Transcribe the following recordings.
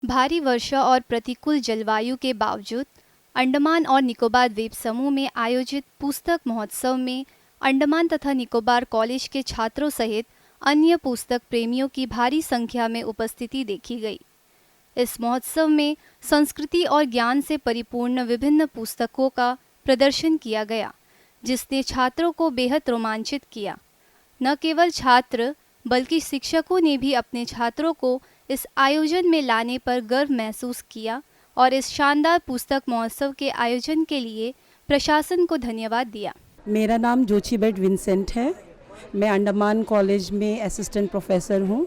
भारी वर्षा और प्रतिकूल जलवायु के बावजूद अंडमान और निकोबार द्वीप समूह में आयोजित पुस्तक महोत्सव में अंडमान तथा निकोबार कॉलेज के छात्रों सहित अन्य पुस्तक प्रेमियों की भारी संख्या में उपस्थिति देखी गई। इस महोत्सव में संस्कृति और ज्ञान से परिपूर्ण विभिन्न पुस्तकों का प्रदर्शन किया गया, जिसने छात्रों को बेहद रोमांचित किया। न केवल छात्र बल्कि शिक्षकों ने भी अपने छात्रों को इस आयोजन में लाने पर गर्व महसूस किया और इस शानदार पुस्तक महोत्सव के आयोजन के लिए प्रशासन को धन्यवाद दिया। मेरा नाम जोचीबेट विंसेंट है। मैं अंडमान कॉलेज में असिस्टेंट प्रोफेसर हूँ।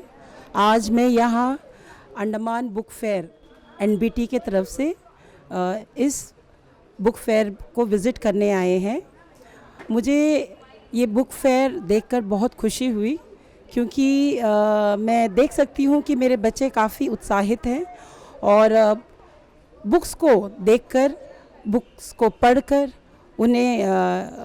आज मैं यहाँ अंडमान बुक फेयर एनबीटी के तरफ से इस बुक फेयर को विज़िट करने आए हैं। मुझे ये बुक फेयर देखकर बहुत खुशी हुई, क्योंकि मैं देख सकती हूँ कि मेरे बच्चे काफ़ी उत्साहित हैं और बुक्स को देखकर, बुक्स को पढ़कर उन्हें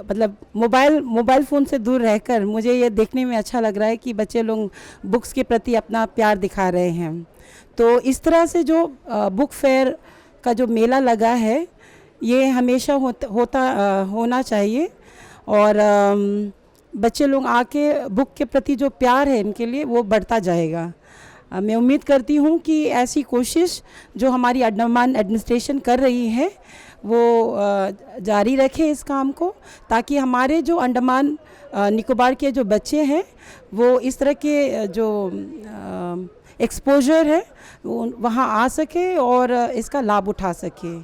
मतलब मोबाइल फ़ोन से दूर रहकर मुझे ये देखने में अच्छा लग रहा है कि बच्चे लोग बुक्स के प्रति अपना प्यार दिखा रहे हैं। तो इस तरह से जो बुक फेयर का जो मेला लगा है, ये हमेशा होना चाहिए और बच्चे लोग आके बुक के प्रति जो प्यार है इनके लिए वो बढ़ता जाएगा। मैं उम्मीद करती हूँ कि ऐसी कोशिश जो हमारी अंडमान एडमिनिस्ट्रेशन कर रही है वो जारी रखे इस काम को, ताकि हमारे जो अंडमान निकोबार के जो बच्चे हैं वो इस तरह के जो एक्सपोजर है वो वहाँ आ सके और इसका लाभ उठा सके।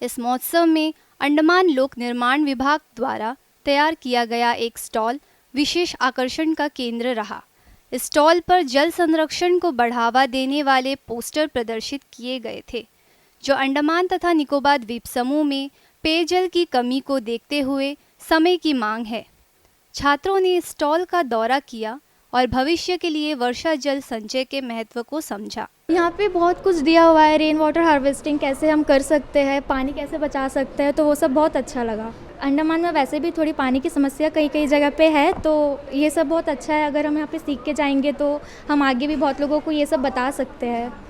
इस महोत्सव में अंडमान लोक निर्माण विभाग द्वारा तैयार किया गया एक स्टॉल विशेष आकर्षण का केंद्र रहा। इस स्टॉल पर जल संरक्षण को बढ़ावा देने वाले पोस्टर प्रदर्शित किए गए थे, जो अंडमान तथा निकोबार द्वीप समूह में पेयजल की कमी को देखते हुए समय की मांग है। छात्रों ने इस स्टॉल का दौरा किया और भविष्य के लिए वर्षा जल संचय के महत्व को समझा। यहाँ पे बहुत कुछ दिया हुआ है, रेन वाटर हार्वेस्टिंग कैसे हम कर सकते हैं, पानी कैसे बचा सकते हैं, तो वो सब बहुत अच्छा लगा। अंडमान में वैसे भी थोड़ी पानी की समस्या कई कई जगह पे है, तो ये सब बहुत अच्छा है। अगर हम यहाँ पे सीख के जाएंगे तो हम आगे भी बहुत लोगों को ये सब बता सकते हैं।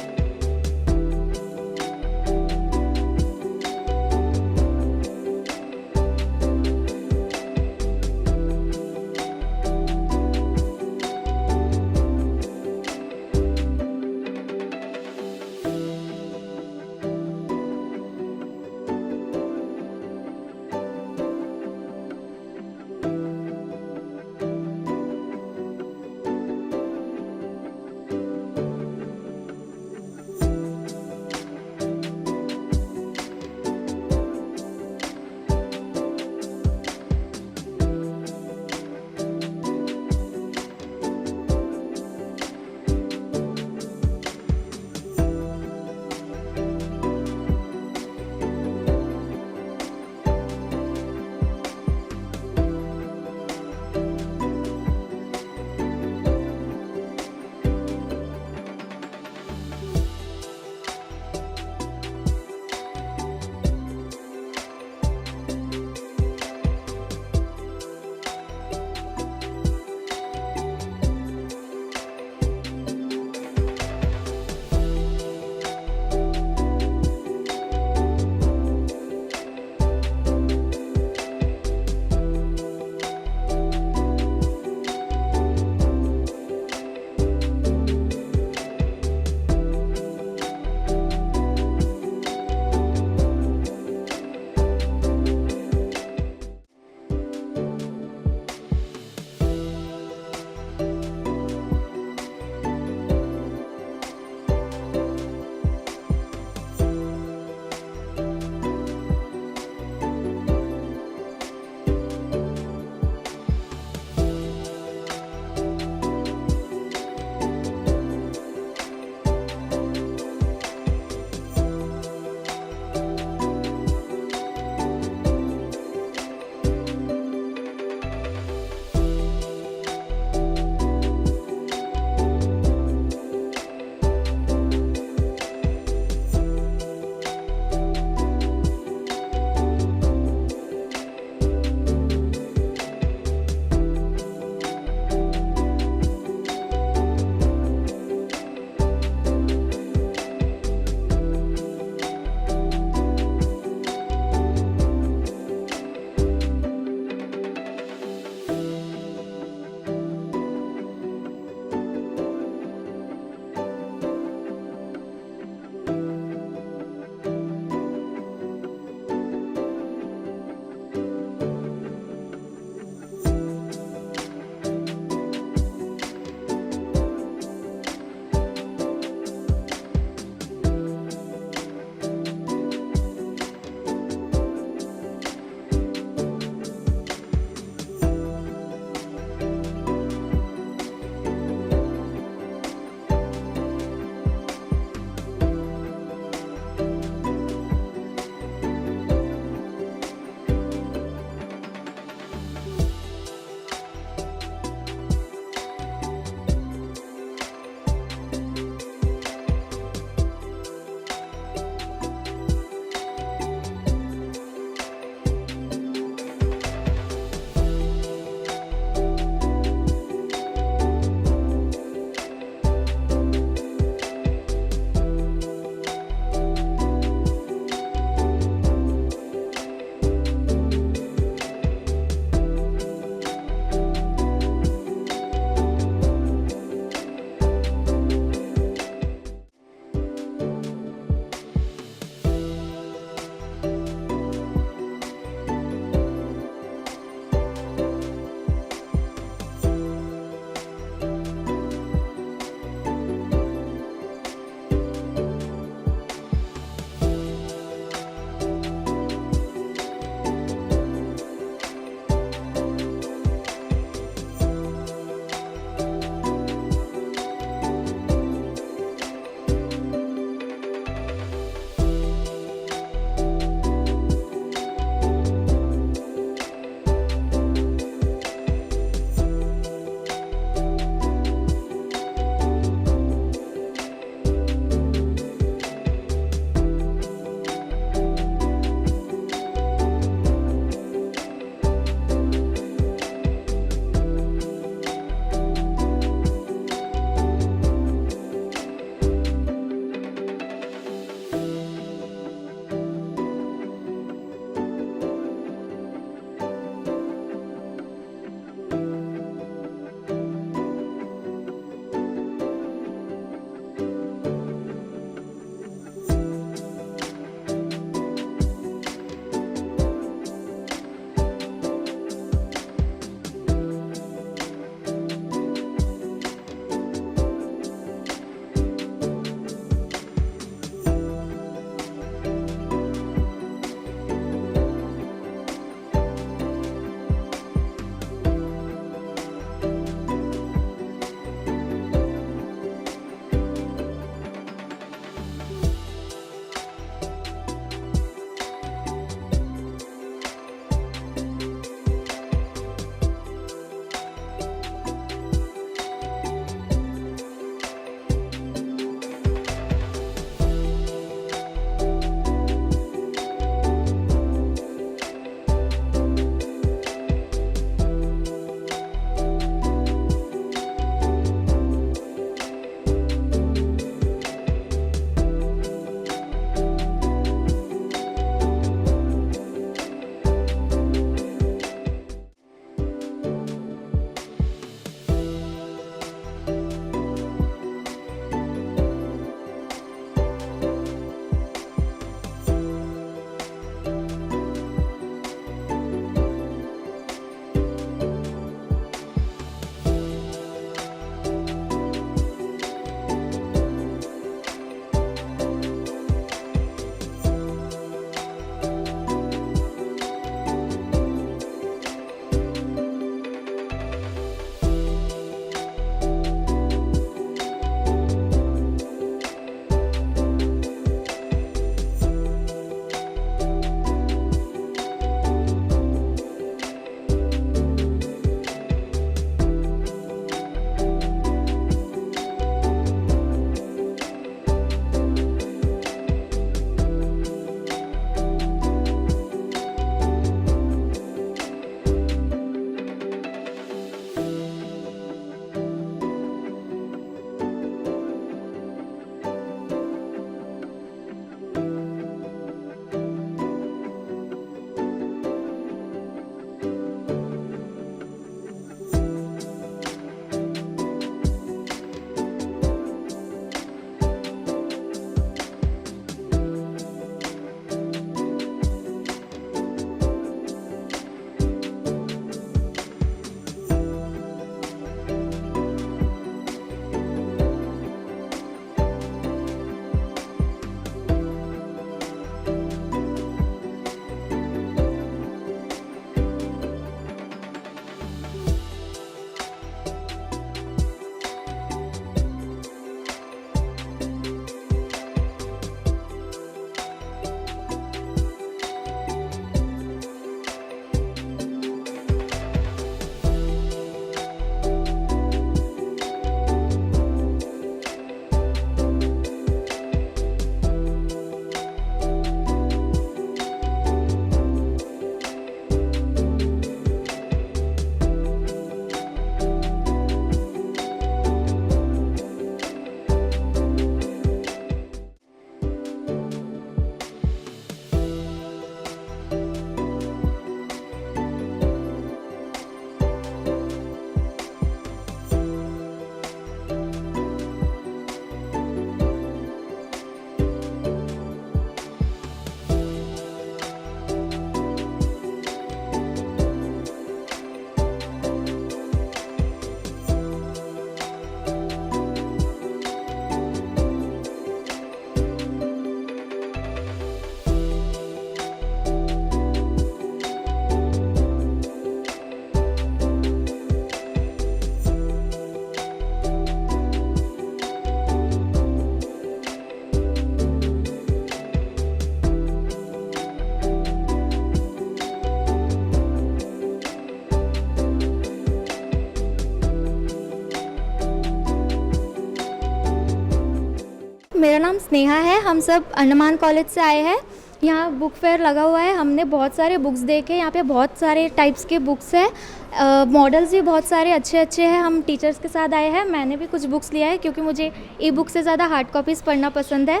मेरा नाम स्नेहा है। हम सब अंडमान कॉलेज से आए हैं। यहाँ बुक फेयर लगा हुआ है। हमने बहुत सारे बुक्स देखे। यहाँ पे बहुत सारे टाइप्स के बुक्स हैं। मॉडल्स भी बहुत सारे अच्छे अच्छे हैं। हम टीचर्स के साथ आए हैं। मैंने भी कुछ बुक्स लिया है क्योंकि मुझे ई बुक से ज़्यादा हार्ड कॉपीज़ पढ़ना पसंद है।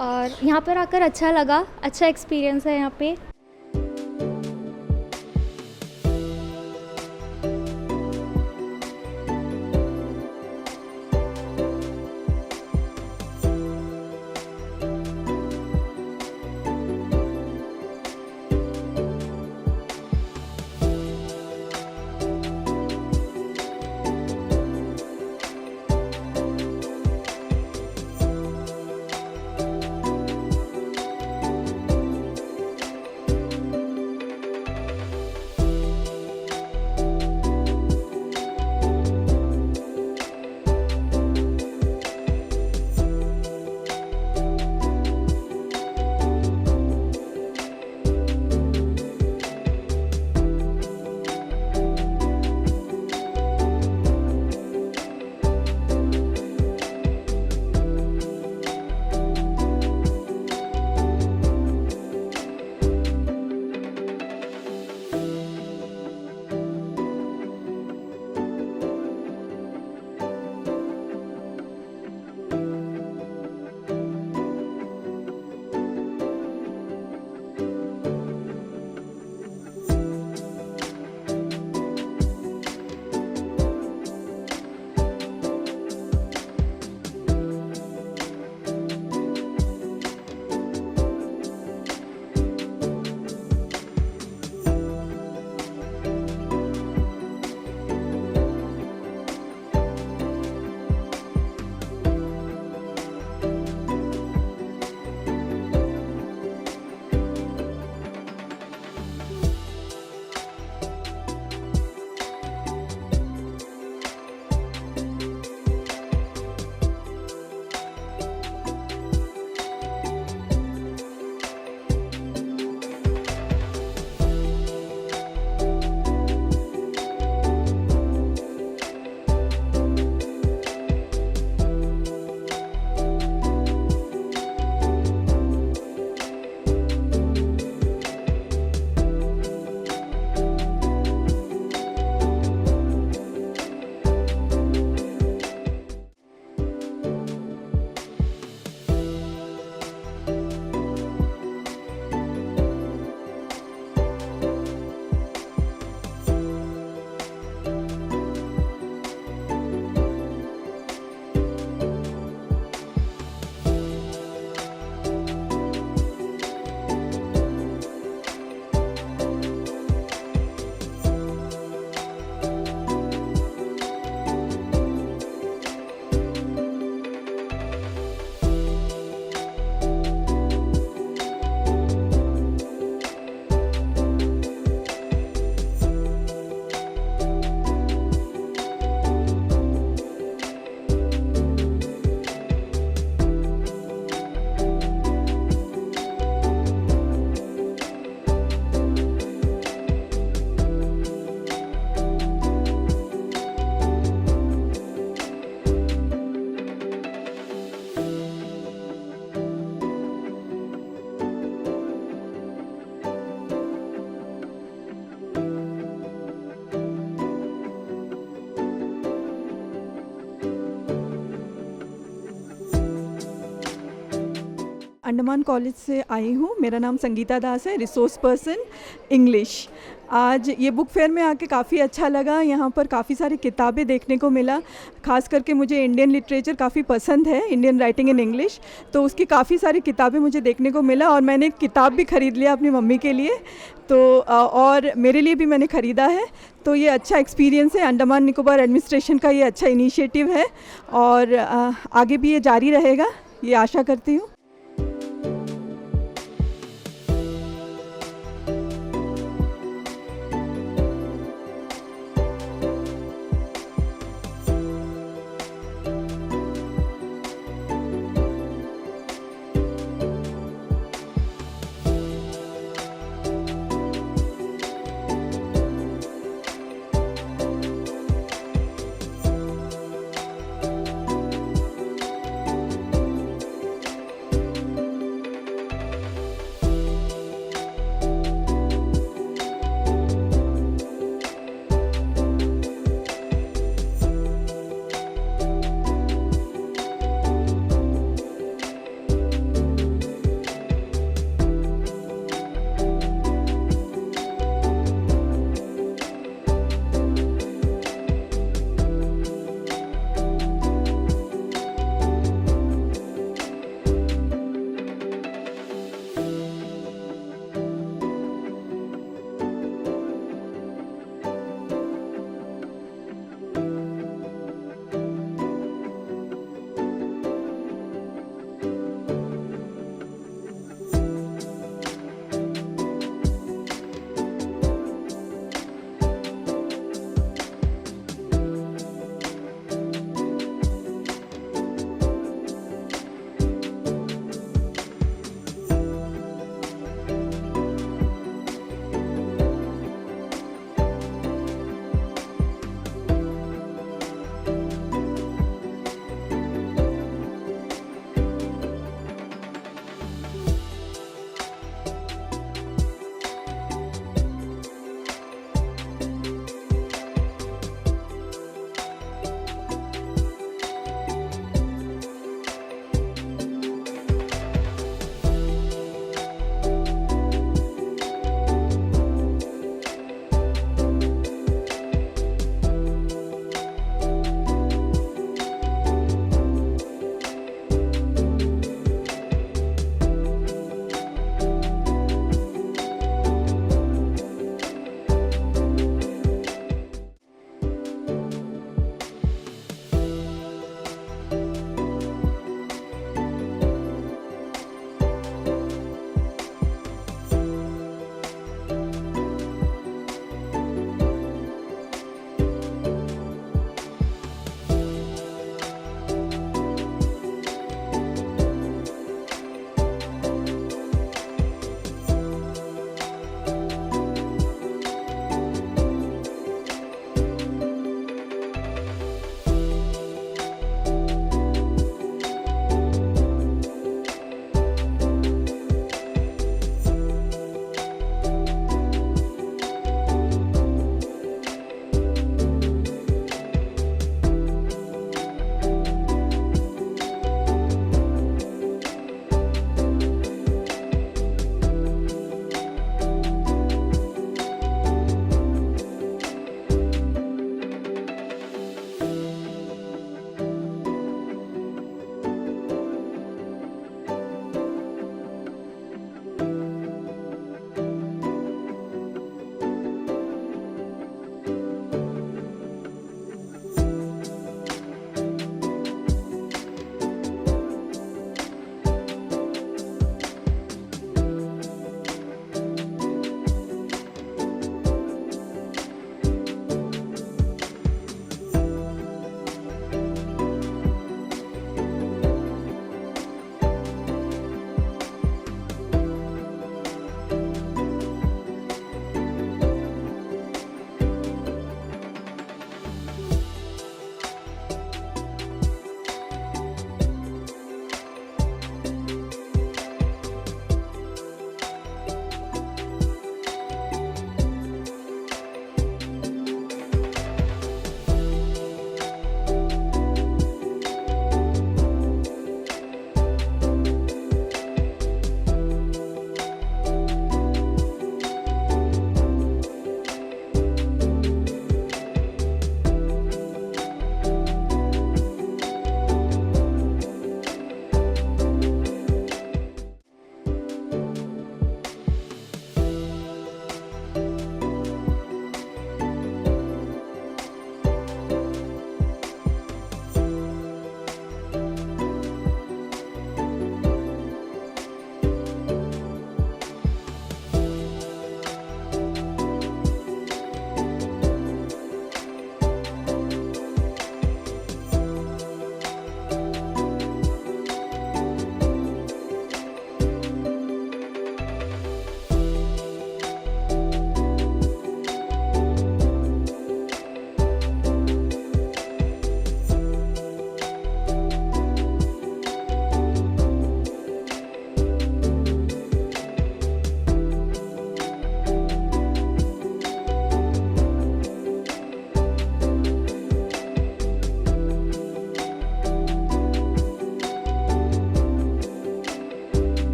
और यहाँ पर आकर अच्छा लगा, अच्छा एक्सपीरियंस है यहाँ पे। अंडमान कॉलेज से आई हूँ। मेरा नाम संगीता दास है, रिसोर्स पर्सन इंग्लिश। आज ये बुक फेयर में आके काफ़ी अच्छा लगा। यहाँ पर काफ़ी सारी किताबें देखने को मिला। खास करके मुझे इंडियन लिटरेचर काफ़ी पसंद है, इंडियन राइटिंग इन इंग्लिश, तो उसकी काफ़ी सारी किताबें मुझे देखने को मिला। और मैंने एक किताब भी ख़रीद लिया अपनी मम्मी के लिए, तो और मेरे लिए भी मैंने ख़रीदा है। तो ये अच्छा एक्सपीरियंस है। अंडमान निकोबार एडमिनिस्ट्रेशन का ये अच्छा इनिशिएटिव है और आगे भी ये जारी रहेगा, ये आशा करती हूँ।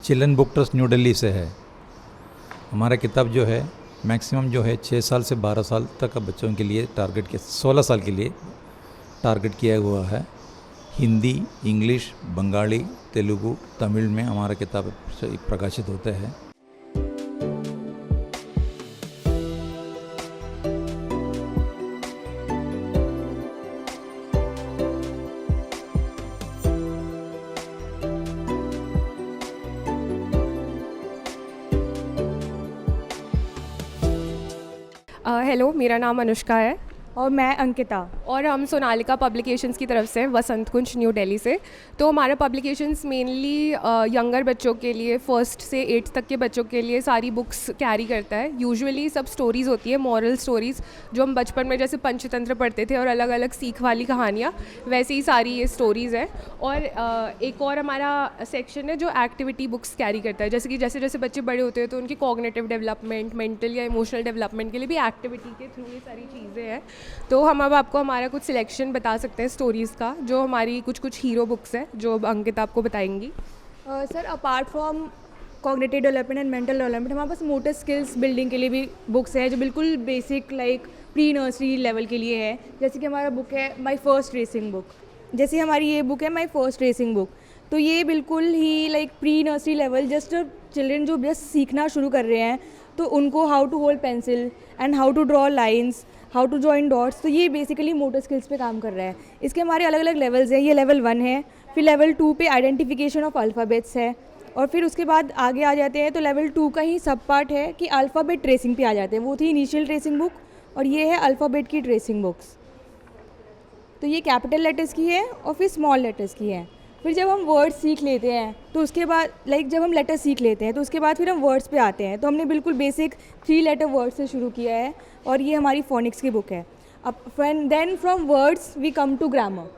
Children book trust new Delhi से है। हमारा किताब जो है मैक्सिमम जो है 6 साल से 12 साल तक का बच्चों के लिए टारगेट के 16 साल के लिए टारगेट किया हुआ है। हिंदी, इंग्लिश, बंगाली, तेलुगु, तमिल में हमारा किताब प्रकाशित होते हैं। हेलो, मेरा नाम अनुष्का है और मैं अंकिता। और हम सोनालिका पब्लिकेशंस की तरफ से वसंत कुंज न्यू दिल्ली से। तो हमारा पब्लिकेशंस मेनली यंगर बच्चों के लिए 1st से 8th तक के बच्चों के लिए सारी बुक्स कैरी करता है। यूजुअली सब स्टोरीज़ होती है, मॉरल स्टोरीज़, जो हम बचपन में जैसे पंचतंत्र पढ़ते थे और अलग अलग सीख वाली कहानियाँ, वैसे ही सारी ये स्टोरीज़ हैं। और एक और हमारा सेक्शन है जो एक्टिविटी बुक्स कैरी करता है, जैसे कि जैसे जैसे बच्चे बड़े होते हैं तो उनकी कॉग्निटिव डेवलपमेंट, मेंटल या इमोशनल डेवलपमेंट के लिए भी एक्टिविटी के थ्रू ये सारी चीज़ें हैं। तो हम अब आपको हमारा कुछ सिलेक्शन बता सकते हैं स्टोरीज़ का, जो हमारी कुछ हीरो बुक्स है जो अब अंकिता आपको बताएंगी। Sir, apart from cognitive development and mental development, हमारे पास मोटर स्किल्स बिल्डिंग के लिए भी बुक्स हैं जो बिल्कुल basic like pre nursery level के लिए है। जैसे कि हमारा बुक है माई फर्स्ट रेसिंग बुक। जैसे हमारी ये बुक है माई फर्स्ट रेसिंग बुक, तो ये बिल्कुल ही like pre nursery level, just children जो जस्ट सीखना शुरू कर रहे हैं तो उनको how to hold pencil and how to draw lines, how to join dots, तो ये बेसिकली मोटर स्किल्स पे काम कर रहा है। इसके हमारे अलग अलग लेवल्स हैं। ये लेवल 1 है, फिर लेवल 2 पे आइडेंटिफिकेशन ऑफ अल्फ़ाबेट्स है, और फिर उसके बाद आगे आ जाते हैं तो लेवल 2 का ही सब पार्ट है कि अल्फ़ाबेट ट्रेसिंग पे आ जाते हैं। वो थी इनिशियल ट्रेसिंग बुक और ये है अल्फ़ाबेट की ट्रेसिंग बुक्स। तो ये कैपिटल लेटर्स की है और फिर स्मॉल लेटर्स की है। फिर जब हम वर्ड्स सीख लेते हैं तो उसके बाद जब हम लेटर सीख लेते हैं तो उसके बाद फिर हम वर्ड्स पे आते हैं। तो हमने बिल्कुल बेसिक 3 लेटर वर्ड से शुरू किया है और ये हमारी फोनिक्स की बुक है। अब then from words we come to grammar.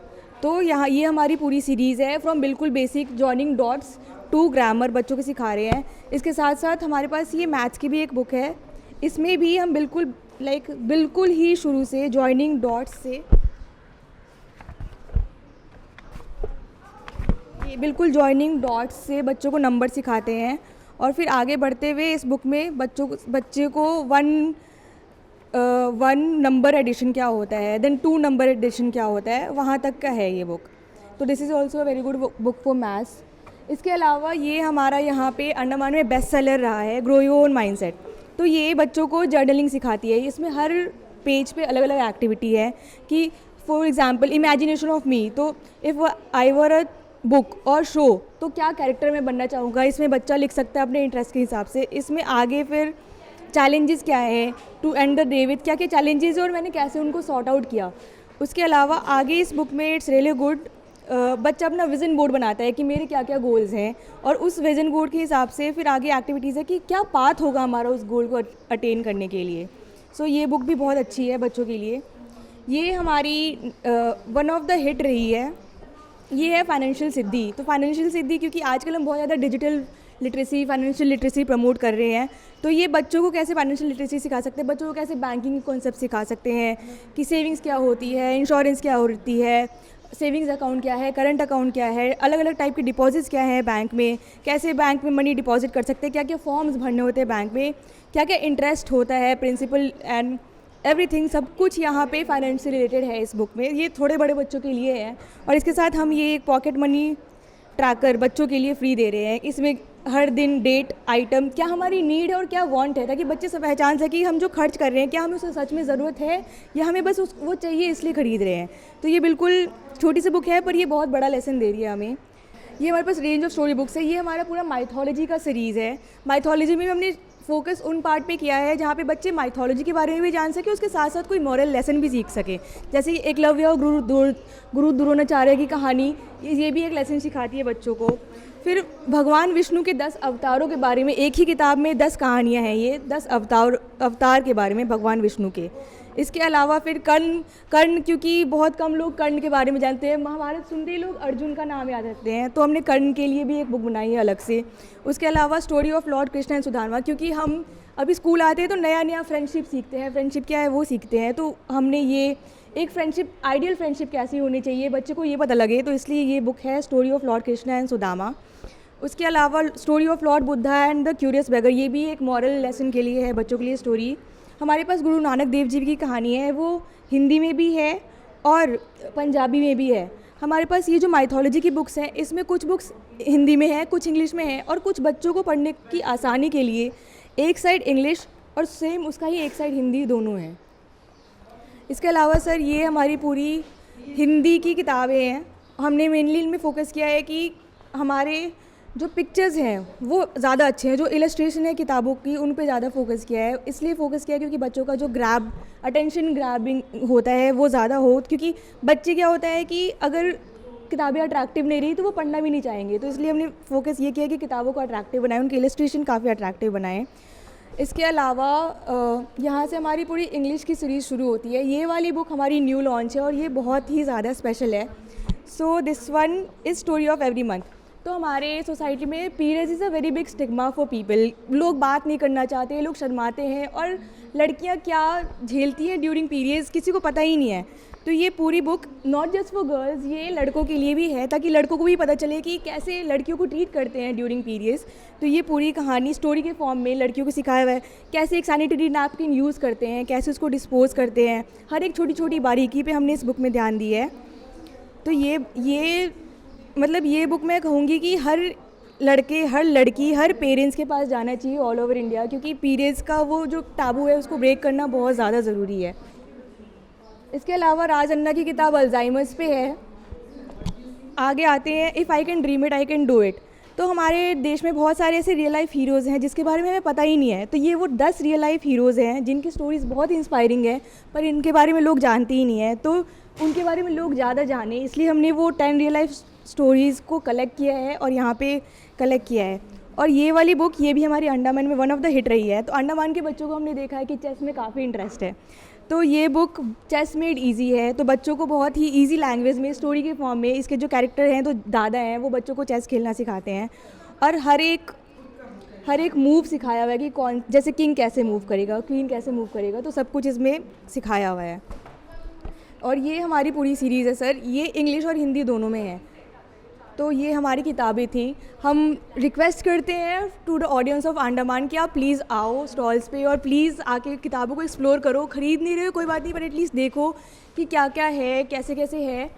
तो यहाँ ये हमारी पूरी सीरीज़ है, फ्रॉम बिल्कुल basic joining dots to grammar बच्चों को सिखा रहे हैं। इसके साथ साथ हमारे पास ये मैथ्स की भी एक बुक है। इसमें भी हम बिल्कुल ही शुरू से जॉइनिंग डॉट्स से बिल्कुल जॉइनिंग डॉट्स से बच्चों को नंबर सिखाते हैं। और फिर आगे बढ़ते हुए इस बुक में बच्चे को 1 नंबर एडिशन क्या होता है, देन 2 नंबर एडिशन क्या होता है, वहाँ तक का है ये बुक। तो this is also a very good book for maths. इसके अलावा ये हमारा यहाँ पे अंडमान में बेस्ट सेलर रहा है, ग्रो योर ओन माइंडसेट। तो ये बच्चों को जर्नलिंग सिखाती है। इसमें हर पेज पे अलग अलग एक्टिविटी है कि for example imagination of me, तो if I were a book और शो, तो क्या कैरेक्टर में बनना चाहूँगा, इसमें बच्चा लिख सकता है अपने इंटरेस्ट के हिसाब से। इसमें आगे फिर चैलेंजेस क्या है, to end the day with क्या क्या चैलेंजेस है और मैंने कैसे उनको सॉर्ट आउट किया। उसके अलावा आगे इस बुक में इट्स रियली गुड, बच्चा अपना विज़न बोर्ड बनाता है कि मेरे क्या क्या गोल्स हैं, और उस विज़न बोर्ड के हिसाब से फिर आगे एक्टिविटीज़ है कि क्या पाथ होगा हमारा उस गोल को अटेन करने के लिए। सो ये बुक भी बहुत अच्छी है बच्चों के लिए। ये हमारी वन ऑफ द हिट रही है, ये है फाइनेंशियल सिद्धि। तो फाइनेंशियल सिद्धि क्योंकि आजकल हम बहुत ज़्यादा digital literacy, financial literacy promote कर रहे हैं, तो ये बच्चों को कैसे फाइनेंशियल लिटरेसी सिखा सकते हैं, बच्चों को कैसे बैंकिंग कॉन्सेप्ट सिखा सकते हैं कि सेविंग्स क्या होती है, इंश्योरेंस क्या होती है, सेविंग्स अकाउंट क्या है, करंट अकाउंट क्या है, अलग अलग टाइप के डिपॉजिट्स क्या है बैंक में, कैसे बैंक में मनी डिपॉजिट कर सकते हैं, क्या क्या फॉर्म्स भरने होते हैं बैंक में, क्या क्या इंटरेस्ट होता है, प्रिंसिपल एंड एवरीथिंग, सब कुछ यहाँ पे फाइनेंस से रिलेटेड है इस बुक में। ये थोड़े बड़े बच्चों के लिए है। और इसके साथ हम ये एक पॉकेट मनी ट्रैकर बच्चों के लिए फ्री दे रहे हैं। इसमें हर दिन डेट, आइटम, क्या हमारी नीड है और क्या वांट है, ताकि बच्चे सब पहचान सकें कि हम जो खर्च कर रहे हैं क्या हमें उसे सच में ज़रूरत है या हमें बस वो चाहिए इसलिए ख़रीद रहे हैं। तो ये बिल्कुल छोटी सी बुक है पर ये बहुत बड़ा लेसन दे रही है हमें। ये हमारे पास रेंज ऑफ स्टोरी बुक्स है। ये हमारा पूरा माइथोलॉजी का सीरीज़ है। माइथोलॉजी में हमने फोकस उन पार्ट पे किया है जहाँ पे बच्चे माइथोलॉजी के बारे में भी जान सके, उसके साथ साथ कोई मॉरल लेसन भी सीख सके। जैसे एकलव्य और गुरु द्रोणाचार्य की कहानी, ये भी एक लेसन सिखाती है बच्चों को। फिर भगवान विष्णु के 10 अवतारों के बारे में एक ही किताब में 10 कहानियाँ हैं। ये 10 अवतार के बारे में भगवान विष्णु के। इसके अलावा फिर कर्ण, क्योंकि बहुत कम लोग कर्ण के बारे में जानते हैं। महाभारत सुनते ही लोग अर्जुन का नाम याद रखते हैं, तो हमने कर्ण के लिए भी एक बुक बनाई है अलग से। उसके अलावा story of Lord Krishna and Sudama, क्योंकि हम अभी स्कूल आते हैं तो नया नया फ्रेंडशिप सीखते हैं, फ्रेंडशिप क्या है वो सीखते हैं। तो हमने ये एक फ्रेंडशिप, आइडियल फ्रेंडशिप कैसी होनी चाहिए बच्चे को ये पता लगे, तो इसलिए ये बुक है story of Lord Krishna and Sudama. उसके अलावा story of Lord Buddha and the curious beggar, ये भी एक मॉरल लेसन के लिए है, बच्चों के लिए स्टोरी। हमारे पास गुरु नानक देव जी की कहानी है, वो हिंदी में भी है और पंजाबी में भी है। हमारे पास ये जो माइथोलॉजी की बुक्स हैं, इसमें कुछ बुक्स हिंदी में है, कुछ इंग्लिश में है, और कुछ बच्चों को पढ़ने की आसानी के लिए एक साइड इंग्लिश और सेम उसका ही एक साइड हिंदी दोनों है। इसके अलावा सर ये हमारी पूरी हिंदी की किताबें हैं। हमने मेनली इनमें फ़ोकस किया है कि हमारे जो पिक्चर्स हैं वो ज़्यादा अच्छे हैं, जो इलस्ट्रेशन है किताबों की उन पे ज़्यादा फोकस किया है। इसलिए फ़ोकस किया है क्योंकि बच्चों का जो अटेंशन ग्रैबिंग होता है वो ज़्यादा हो, क्योंकि बच्चे क्या होता है कि अगर किताबें अट्रैक्टिव नहीं रही तो वो पढ़ना भी नहीं चाहेंगे। तो इसलिए हमने फोकस ये किया कि किताबों को अट्रैक्टिव बनाएं, उनकी इलस्ट्रेशन काफ़ी अट्रैक्टिव बनाएं। इसके अलावा यहाँ से हमारी पूरी इंग्लिश की सीरीज़ शुरू होती है। ये वाली बुक हमारी न्यू लॉन्च है और ये बहुत ही ज़्यादा स्पेशल है। So this one is story of every month. तो हमारे सोसाइटी में periods is a very big stigma for people. लोग बात नहीं करना चाहते, लोग शर्माते हैं, और लड़कियाँ क्या झेलती हैं ड्यूरिंग पीरियड्स किसी को पता ही नहीं है। तो ये पूरी book not just for girls, ये लड़कों के लिए भी है, ताकि लड़कों को भी पता चले कि कैसे लड़कियों को ट्रीट करते हैं ड्यूरिंग पीरियड्स। तो ये पूरी कहानी स्टोरी के फॉर्म में लड़कियों को सिखाया हुआ है, कैसे एक सैनिटरी नैपकिन यूज़ करते हैं, कैसे उसको डिस्पोज करते हैं, हर एक छोटी छोटी बारीकी पे हमने इस बुक में ध्यान दिया है। तो ये मतलब ये बुक मैं कहूँगी कि हर लड़के, हर लड़की, हर पेरेंट्स के पास जाना चाहिए ऑल ओवर इंडिया, क्योंकि पीरियड्स का वो जो टाबू है उसको ब्रेक करना बहुत ज़्यादा ज़रूरी है। इसके अलावा राज अन्ना की किताब अल्जाइमर्स पे है। आगे आते हैं if I can dream it I can do it. तो हमारे देश में बहुत सारे ऐसे रियल लाइफ हीरोज़ हैं जिसके बारे में हमें पता ही नहीं है। तो ये वो 10 रियल लाइफ हीरोज़ हैं जिनकी स्टोरीज़ बहुत इंस्पायरिंग है, पर इनके बारे में लोग जानते ही नहीं है। तो उनके बारे में लोग ज़्यादा जाने, इसलिए हमने वो 10 रियल लाइफ स्टोरीज़ को कलेक्ट किया है और यहाँ पे कलेक्ट किया है। और ये वाली बुक ये भी हमारी अंडमान में वन ऑफ द हिट रही है। तो अंडमान के बच्चों को हमने देखा है कि चेस में काफ़ी इंटरेस्ट है, तो ये बुक चेस मेड इजी है। तो बच्चों को बहुत ही इजी लैंग्वेज में स्टोरी के फॉर्म में, इसके जो कैरेक्टर हैं तो दादा हैं, वो बच्चों को चेस खेलना सिखाते हैं, और हर एक मूव सिखाया हुआ है कि कौन, जैसे किंग कैसे मूव करेगा, क्वीन कैसे मूव करेगा, तो सब कुछ इसमें सिखाया हुआ है। और ये हमारी पूरी सीरीज़ है सर, ये इंग्लिश और हिंदी दोनों में है। तो ये हमारी किताबें थी। हम रिक्वेस्ट करते हैं to the audience of Andaman कि आप प्लीज़ आओ स्टॉल्स पे और प्लीज़ आके किताबों को एक्सप्लोर करो। ख़रीद नहीं रहे हो कोई बात नहीं, पर एटलीस्ट देखो कि क्या क्या है, कैसे कैसे है।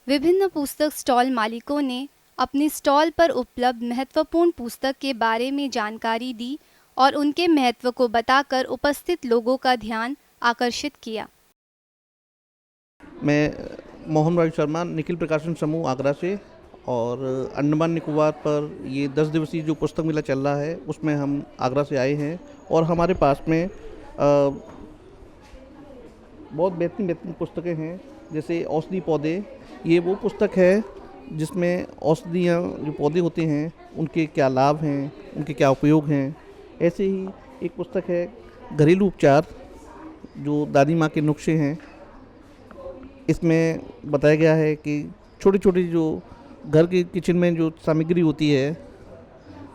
विभिन्न पुस्तक स्टॉल मालिकों ने अपनी स्टॉल पर उपलब्ध महत्वपूर्ण पुस्तक के बारे में जानकारी दी और उनके महत्व को बताकर उपस्थित लोगों का ध्यान आकर्षित किया। मैं मोहन राज शर्मा, निखिल प्रकाशन समूह आगरा से, और अंडमान निकोबार पर ये 10 दिवसीय जो पुस्तक मेला चल रहा है उसमें हम आगरा से आए हैं। और हमारे पास में बहुत बेहतरीन पुस्तकें हैं, जैसे औषधि पौधे। ये वो पुस्तक है जिसमें औषधियाँ जो पौधे होते हैं उनके क्या लाभ हैं, उनके क्या उपयोग हैं। ऐसे ही एक पुस्तक है घरेलू उपचार, जो दादी माँ के नुस्खे हैं। इसमें बताया गया है कि छोटी छोटी जो घर के किचन में जो सामग्री होती है,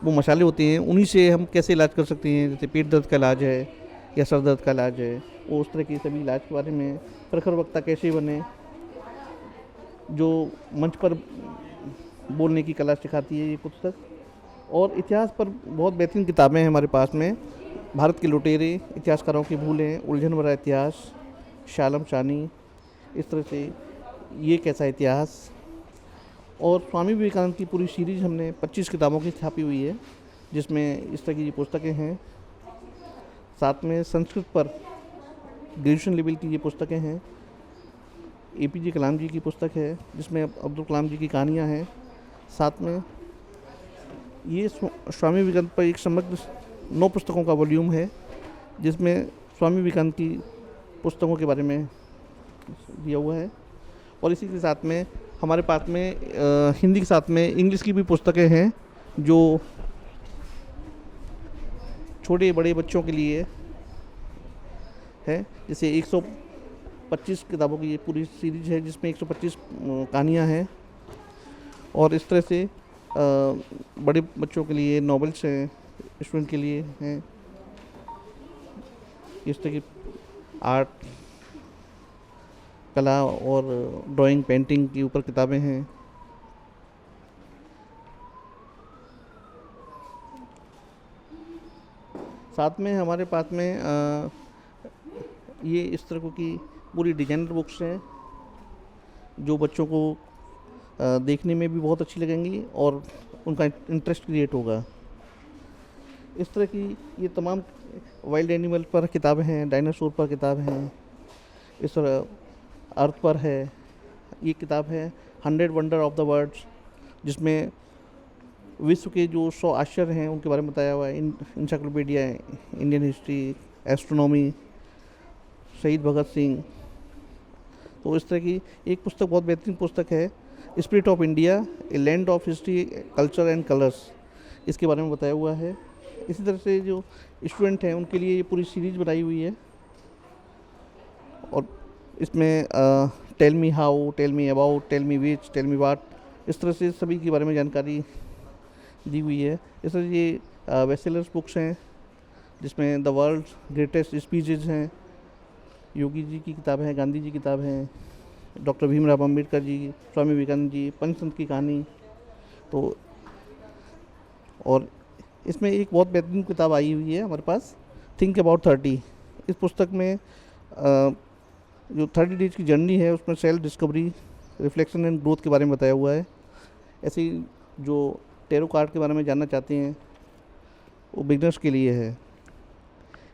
वो मसाले होते हैं, उन्हीं से हम कैसे इलाज कर सकते हैं। जैसे पेट दर्द का इलाज है या सर दर्द का इलाज है, वो उस तरह के सभी इलाज के बारे में, प्रखर वक्ता कैसे बने, जो मंच पर बोलने की कला सिखाती है ये पुस्तक। और इतिहास पर बहुत बेहतरीन किताबें हैं हमारे पास में। भारत के लुटेरे, इतिहासकारों की भूलें, उलझन भरा इतिहास, शालम शानी, इस तरह से ये कैसा इतिहास। और स्वामी विवेकानंद की पूरी सीरीज हमने 25 किताबों की छापी हुई है, जिसमें इस तरह की पुस्तकें हैं। साथ में संस्कृत पर ग्रेजुएशन लेवल की ये पुस्तकें हैं। APJ कलाम जी की पुस्तक है, जिसमें अब्दुल कलाम जी की कहानियाँ हैं। साथ में ये स्वामी विवेकानंद पर एक समग्र 9 पुस्तकों का वॉल्यूम है, जिसमें स्वामी विवेकानंद की पुस्तकों के बारे में दिया हुआ है। और इसी के साथ में हमारे पास में हिंदी के साथ में इंग्लिश की भी पुस्तकें हैं, जो छोटे बड़े बच्चों के लिए है। जैसे 125 किताबों की ये पूरी सीरीज है, जिसमें 125 कहानियाँ हैं। और इस तरह से बड़े बच्चों के लिए नॉवेल्स हैं, स्टूडेंट के लिए हैं। इस तरह की आर्ट, कला और ड्राइंग, पेंटिंग के ऊपर किताबें हैं। साथ में हमारे पास में ये इस तरह की पूरी डिजाइनर बुक्स हैं, जो बच्चों को देखने में भी बहुत अच्छी लगेंगी और उनका इंटरेस्ट क्रिएट होगा। इस तरह की ये तमाम वाइल्ड एनिमल पर किताबें हैं, डायनासोर पर किताब हैं, इस तरह अर्थ पर है। ये किताब है 100 वंडर ऑफ द वर्ल्ड्स, जिसमें विश्व के जो 100 आश्चर्य हैं उनके बारे में बताया हुआ है। इंसाइक्लोपीडिया, इंडियन हिस्ट्री, एस्ट्रोनॉमी, शहीद भगत सिंह। तो इस तरह की एक पुस्तक बहुत बेहतरीन पुस्तक है, spirit of India, a land of history, culture and colours, इसके बारे में बताया हुआ है। इसी तरह से जो स्टूडेंट हैं उनके लिए ये पूरी सीरीज बनाई हुई है। और इसमें tell me how, tell me about, tell me which, tell me what, इस तरह से सभी के बारे में जानकारी दी हुई है। इस तरह ये बेस्टसेलर्स बुक्स हैं, जिसमें द वर्ल्ड ग्रेटेस्ट स्पीचेज हैं, योगी जी की किताब है, गांधी जी की किताब है, डॉक्टर भीमराव अम्बेडकर जी, स्वामी विवेकानंद जी, पंचतंत्र की कहानी। तो और इसमें एक बहुत बेहतरीन किताब आई हुई है हमारे पास, थिंक अबाउट 30। इस पुस्तक में जो 30 डेज की जर्नी है, उसमें self discovery, reflection and growth के बारे में बताया हुआ है। ऐसे ही जो टैरो कार्ड के बारे में जानना चाहते हैं, वो बिगनर्स के लिए है।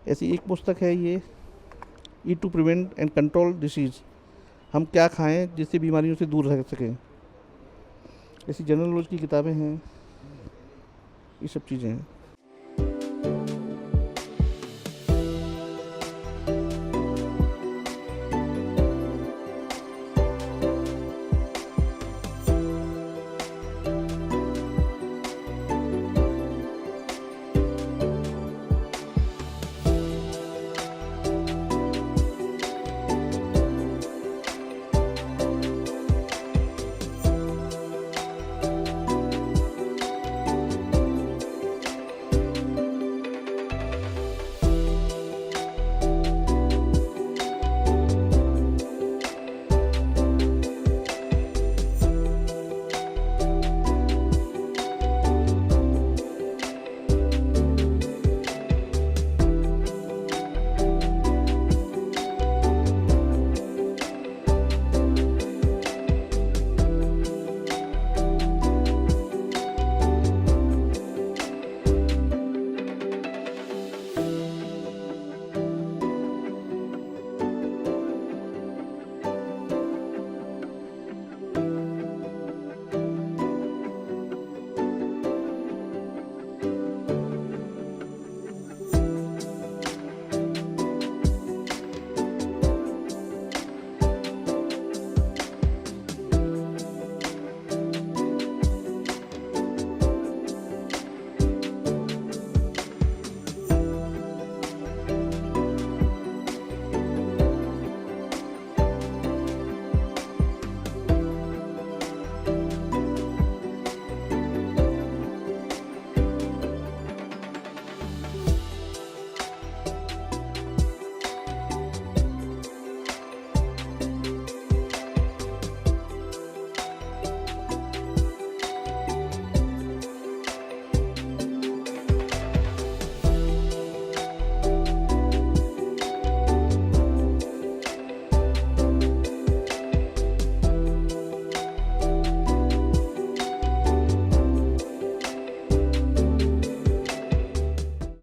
ऐसी एक पुस्तक है ये, eat to prevent and control disease, हम क्या खाएं जिससे बीमारियों से दूर रह सकें। ऐसी जनरल नॉलेज की किताबें हैं, ये सब चीज़ें हैं।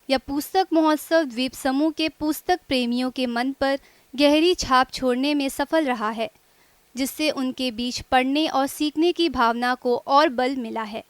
यह पुस्तक महोत्सव द्वीप समूह के पुस्तक प्रेमियों के मन पर गहरी छाप छोड़ने में सफल रहा है, जिससे उनके बीच पढ़ने और सीखने की भावना को और बल मिला है।